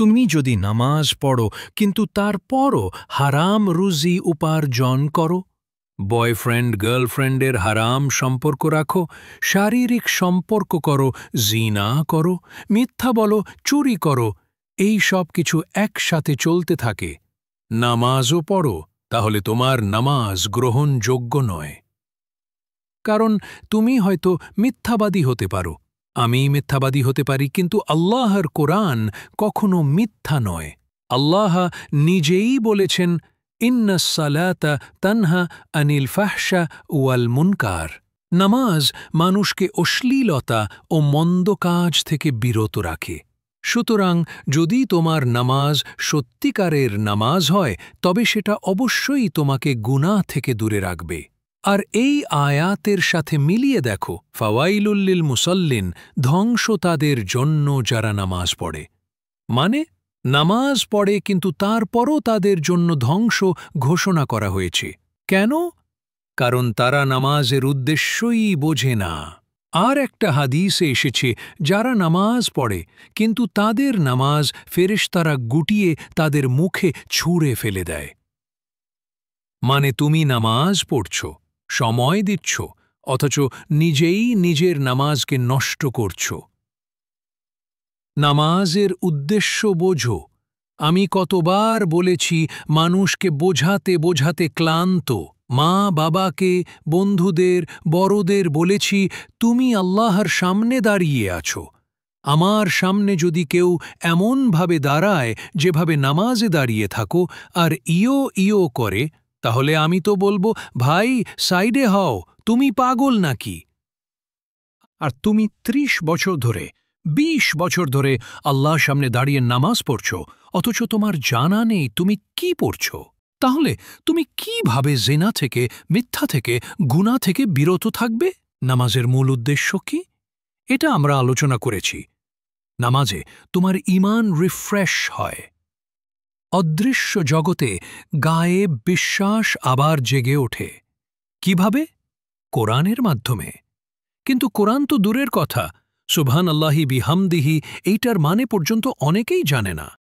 তুমি যদি নামাজ পড়ো কিন্তু তারপরও হারাম রুজি উপার্জন করো, বয়ফ্রেন্ড গার্লফ্রেন্ডের হারাম সম্পর্ক রাখো, শারীরিক সম্পর্ক করো, জিনা করো, মিথ্যা বলো, চুরি করো, এই সব কিছু একসাথে চলতে থাকে, নামাজও পড়ো, তাহলে তোমার নামাজ গ্রহণযোগ্য নয়। কারণ তুমি হয়তো মিথ্যাবাদী হতে পারো, আমি মিথ্যাবাদী হতে পারি, কিন্তু আল্লাহর কোরআন কখনো মিথ্যা নয়। আল্লাহ নিজেই বলেছেন, ইন্নাস সালাতা তানহা আনিল ফাহশা ওয়াল মুনকার। নামাজ মানুষকে অশ্লীলতা ও মন্দ কাজ থেকে বিরত রাখে। সুতরাং যদি তোমার নামাজ সত্যিকারের নামাজ হয়, তবে সেটা অবশ্যই তোমাকে গুনাহ থেকে দূরে রাখবে। আর এই আয়াতের সাথে মিলিয়ে দেখো, ফাওয়াইলুল লিল মুসাল্লিন, ধ্বংস তাদের জন্য যারা নামাজ পড়ে। মানে নামাজ পড়ে কিন্তু তারপরও তাদের জন্য ধ্বংস ঘোষণা করা হয়েছে। কেন? কারণ তারা নামাজের উদ্দেশ্যই বোঝে না। আর একটা হাদিসে এসেছে, যারা নামাজ পড়ে কিন্তু তাদের নামাজ ফেরেশতারা গুটিয়ে তাদের মুখে ছুঁড়ে ফেলে দেয়। মানে তুমি নামাজ পড়ছ, সময় দিচ্ছ, অথচ নিজেই নিজের নামাজকে নষ্ট করছ। নামাজের উদ্দেশ্য বোঝো। আমি কতবার বলেছি, মানুষকে বোঝাতে বোঝাতে ক্লান্ত। মা বাবাকে, বন্ধুদের, বড়দের বলেছি, তুমি আল্লাহর সামনে দাঁড়িয়ে আছো। আমার সামনে যদি কেউ এমনভাবে দাঁড়ায় যেভাবে নামাজে দাঁড়িয়ে থাকো আর ইয়ো ইয়ো করে, তাহলে আমি তো বলবো, ভাই সাইডে হও, তুমি পাগল নাকি? আর তুমি ৩০ বছর ধরে, ২০ বছর ধরে আল্লাহর সামনে দাঁড়িয়ে নামাজ পড়ছ, অথচ তোমার জানা নেই তুমি কি পড়ছ। তাহলে তুমি কিভাবে জিনা থেকে, মিথ্যা থেকে, গুনাহ থেকে বিরত থাকবে? নামাজের মূল উদ্দেশ্য কি? এটা আমরা আলোচনা করেছি। নামাজে তোমার ঈমান রিফ্রেশ হয়। অদৃশ্য জগতে গায়েব বিশ্বাস আবার জেগে ওঠে। কিভাবে? কোরআনের মাধ্যমে। কিন্তু কোরআন তো দূরের কথা, সুবহানাল্লাহি বিহামদিহি এইটার মানে পর্যন্ত অনেকেই জানে না।